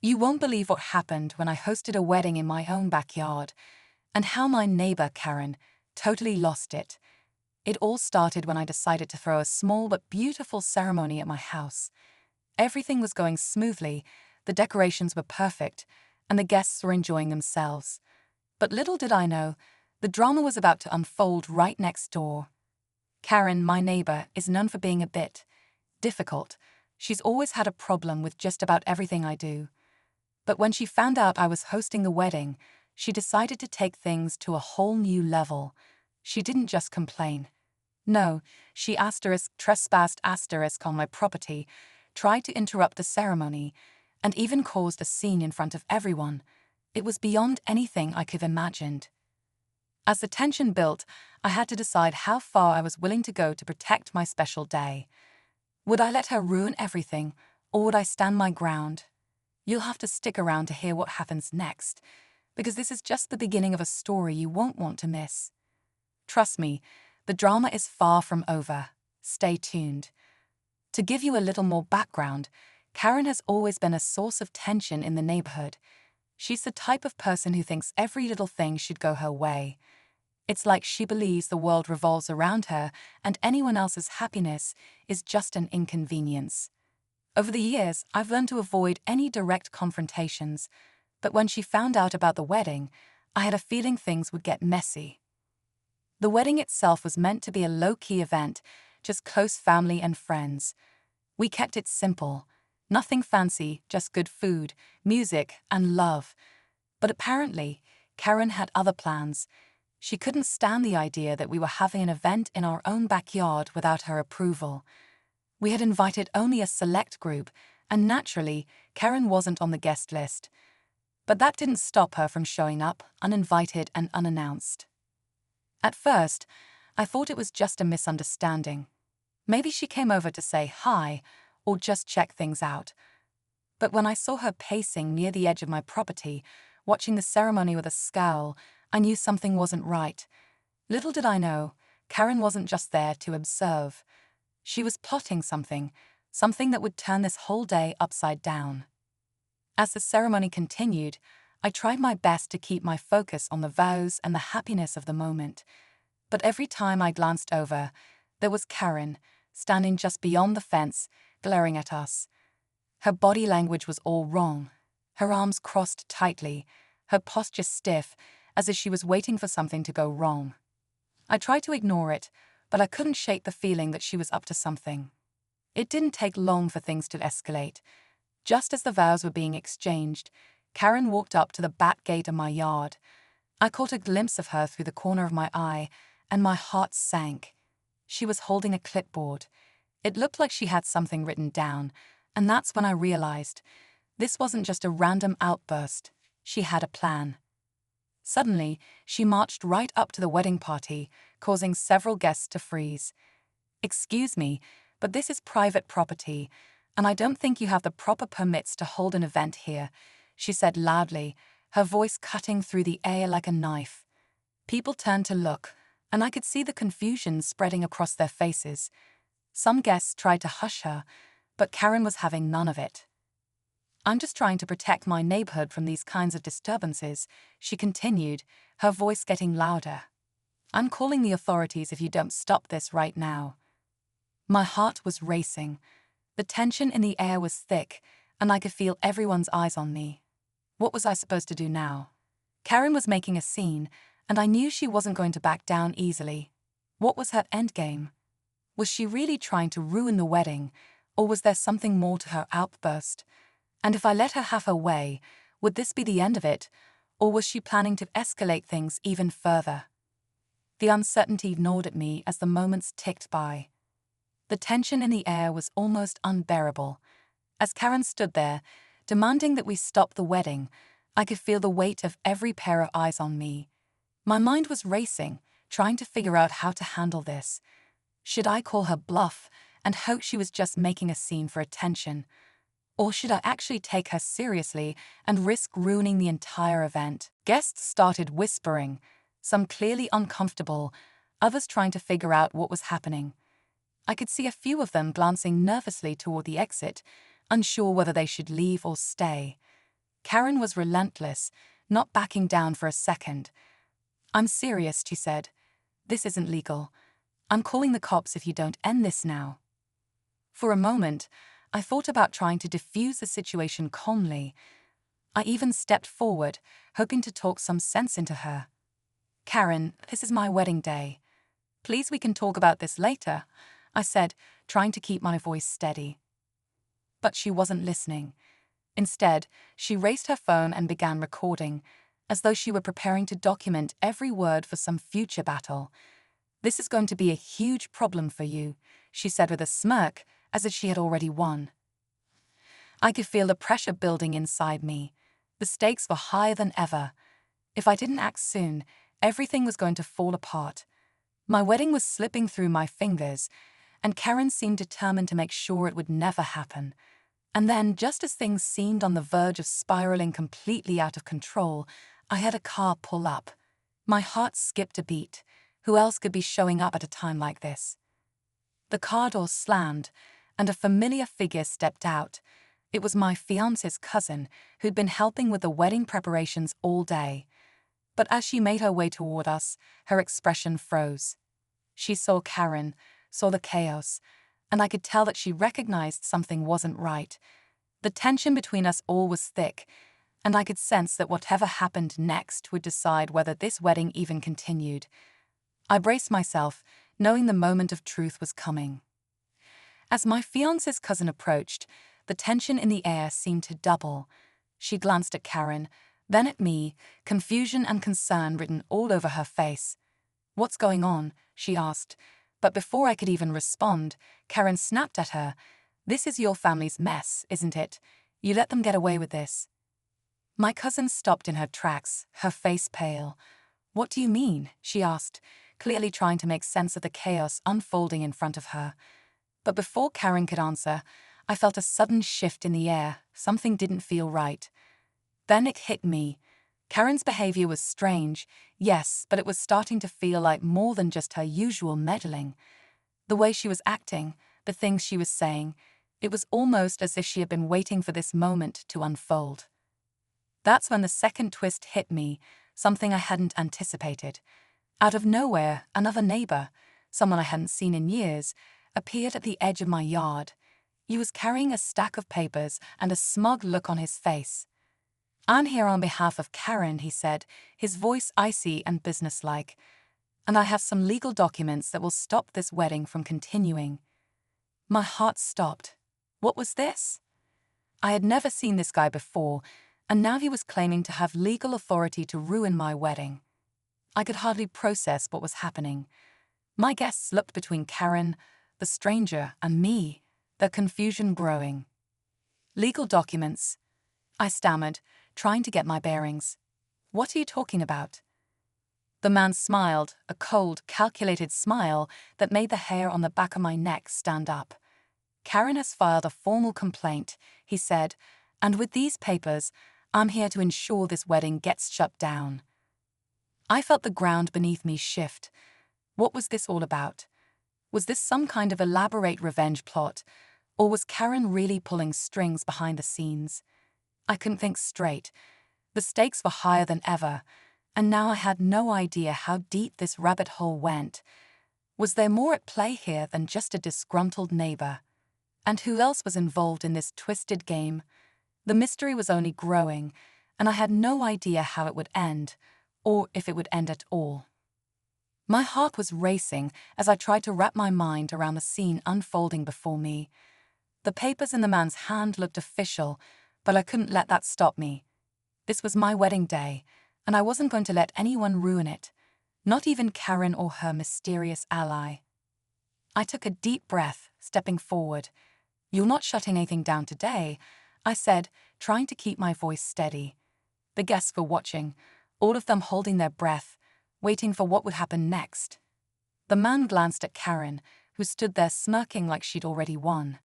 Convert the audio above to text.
You won't believe what happened when I hosted a wedding in my own backyard, and how my neighbor, Karen, totally lost it. It all started when I decided to throw a small but beautiful ceremony at my house. Everything was going smoothly, the decorations were perfect, and the guests were enjoying themselves. But little did I know, the drama was about to unfold right next door. Karen, my neighbor, is known for being a bit difficult. She's always had a problem with just about everything I do. But when she found out I was hosting the wedding, she decided to take things to a whole new level. She didn't just complain. No, she trespassed on my property, tried to interrupt the ceremony, and even caused a scene in front of everyone. It was beyond anything I could have imagined. As the tension built, I had to decide how far I was willing to go to protect my special day. Would I let her ruin everything, or would I stand my ground? You'll have to stick around to hear what happens next, because this is just the beginning of a story you won't want to miss. Trust me, the drama is far from over. Stay tuned. To give you a little more background, Karen has always been a source of tension in the neighborhood. She's the type of person who thinks every little thing should go her way. It's like she believes the world revolves around her and anyone else's happiness is just an inconvenience. Over the years, I've learned to avoid any direct confrontations, but when she found out about the wedding, I had a feeling things would get messy. The wedding itself was meant to be a low-key event, just close family and friends. We kept it simple. Nothing fancy, just good food, music, and love. But apparently, Karen had other plans. She couldn't stand the idea that we were having an event in our own backyard without her approval. We had invited only a select group, and naturally, Karen wasn't on the guest list. But that didn't stop her from showing up, uninvited and unannounced. At first, I thought it was just a misunderstanding. Maybe she came over to say hi, or just check things out. But when I saw her pacing near the edge of my property, watching the ceremony with a scowl, I knew something wasn't right. Little did I know, Karen wasn't just there to observe. She was plotting something that would turn this whole day upside down. As the ceremony continued, I tried my best to keep my focus on the vows and the happiness of the moment. But every time I glanced over, there was Karen, standing just beyond the fence, glaring at us. Her body language was all wrong. Her arms crossed tightly, her posture stiff, as if she was waiting for something to go wrong. I tried to ignore it, but I couldn't shake the feeling that she was up to something. It didn't take long for things to escalate. Just as the vows were being exchanged, Karen walked up to the back gate of my yard. I caught a glimpse of her through the corner of my eye, and my heart sank. She was holding a clipboard. It looked like she had something written down, and that's when I realized this wasn't just a random outburst. She had a plan. Suddenly, she marched right up to the wedding party, causing several guests to freeze. "Excuse me, but this is private property, and I don't think you have the proper permits to hold an event here," she said loudly, her voice cutting through the air like a knife. People turned to look, and I could see the confusion spreading across their faces. Some guests tried to hush her, but Karen was having none of it. "I'm just trying to protect my neighborhood from these kinds of disturbances," she continued, her voice getting louder. "I'm calling the authorities if you don't stop this right now." My heart was racing. The tension in the air was thick, and I could feel everyone's eyes on me. What was I supposed to do now? Karen was making a scene, and I knew she wasn't going to back down easily. What was her endgame? Was she really trying to ruin the wedding, or was there something more to her outburst? And if I let her have her way, would this be the end of it, or was she planning to escalate things even further? The uncertainty gnawed at me as the moments ticked by. The tension in the air was almost unbearable. As Karen stood there, demanding that we stop the wedding, I could feel the weight of every pair of eyes on me. My mind was racing, trying to figure out how to handle this. Should I call her bluff and hope she was just making a scene for attention? Or should I actually take her seriously and risk ruining the entire event? Guests started whispering, some clearly uncomfortable, others trying to figure out what was happening. I could see a few of them glancing nervously toward the exit, unsure whether they should leave or stay. Karen was relentless, not backing down for a second. "I'm serious," she said. "This isn't legal. I'm calling the cops if you don't end this now." For a moment, I thought about trying to diffuse the situation calmly. I even stepped forward, hoping to talk some sense into her. "Karen, this is my wedding day. Please, we can talk about this later," I said, trying to keep my voice steady. But she wasn't listening. Instead, she raised her phone and began recording, as though she were preparing to document every word for some future battle. "This is going to be a huge problem for you," she said with a smirk, as if she had already won. I could feel the pressure building inside me. The stakes were higher than ever. If I didn't act soon, everything was going to fall apart. My wedding was slipping through my fingers, and Karen seemed determined to make sure it would never happen. And then, just as things seemed on the verge of spiraling completely out of control, I had a car pull up. My heart skipped a beat. Who else could be showing up at a time like this? The car door slammed, and a familiar figure stepped out. It was my fiancé's cousin, who'd been helping with the wedding preparations all day. But as she made her way toward us, her expression froze. She saw Karen, saw the chaos, and I could tell that she recognized something wasn't right. The tension between us all was thick, and I could sense that whatever happened next would decide whether this wedding even continued. I braced myself, knowing the moment of truth was coming. As my fiancé's cousin approached, the tension in the air seemed to double. She glanced at Karen, then at me, confusion and concern written all over her face. "What's going on?" she asked. But before I could even respond, Karen snapped at her. "This is your family's mess, isn't it? You let them get away with this." My cousin stopped in her tracks, her face pale. "What do you mean?" she asked, clearly trying to make sense of the chaos unfolding in front of her. But before Karen could answer, I felt a sudden shift in the air. Something didn't feel right. Then it hit me. Karen's behavior was strange, yes, but it was starting to feel like more than just her usual meddling. The way she was acting, the things she was saying, it was almost as if she had been waiting for this moment to unfold. That's when the second twist hit me, something I hadn't anticipated. Out of nowhere, another neighbor, someone I hadn't seen in years, appeared at the edge of my yard. He was carrying a stack of papers and a smug look on his face. "I'm here on behalf of Karen," he said, his voice icy and businesslike. "And I have some legal documents that will stop this wedding from continuing." My heart stopped. What was this? I had never seen this guy before, and now he was claiming to have legal authority to ruin my wedding. I could hardly process what was happening. My guests looked between Karen, the stranger, and me, their confusion growing. "Legal documents," I stammered, trying to get my bearings. "What are you talking about?" The man smiled, a cold, calculated smile that made the hair on the back of my neck stand up. "Karen has filed a formal complaint," he said, "and with these papers, I'm here to ensure this wedding gets shut down." I felt the ground beneath me shift. What was this all about? Was this some kind of elaborate revenge plot, or was Karen really pulling strings behind the scenes? I couldn't think straight. The stakes were higher than ever, and now I had no idea how deep this rabbit hole went. Was there more at play here than just a disgruntled neighbor? And who else was involved in this twisted game? The mystery was only growing, and I had no idea how it would end, or if it would end at all. My heart was racing as I tried to wrap my mind around the scene unfolding before me. The papers in the man's hand looked official, but I couldn't let that stop me. This was my wedding day, and I wasn't going to let anyone ruin it, not even Karen or her mysterious ally. I took a deep breath, stepping forward. "You're not shutting anything down today," I said, trying to keep my voice steady. The guests were watching, all of them holding their breath, waiting for what would happen next. The man glanced at Karen, who stood there smirking like she'd already won.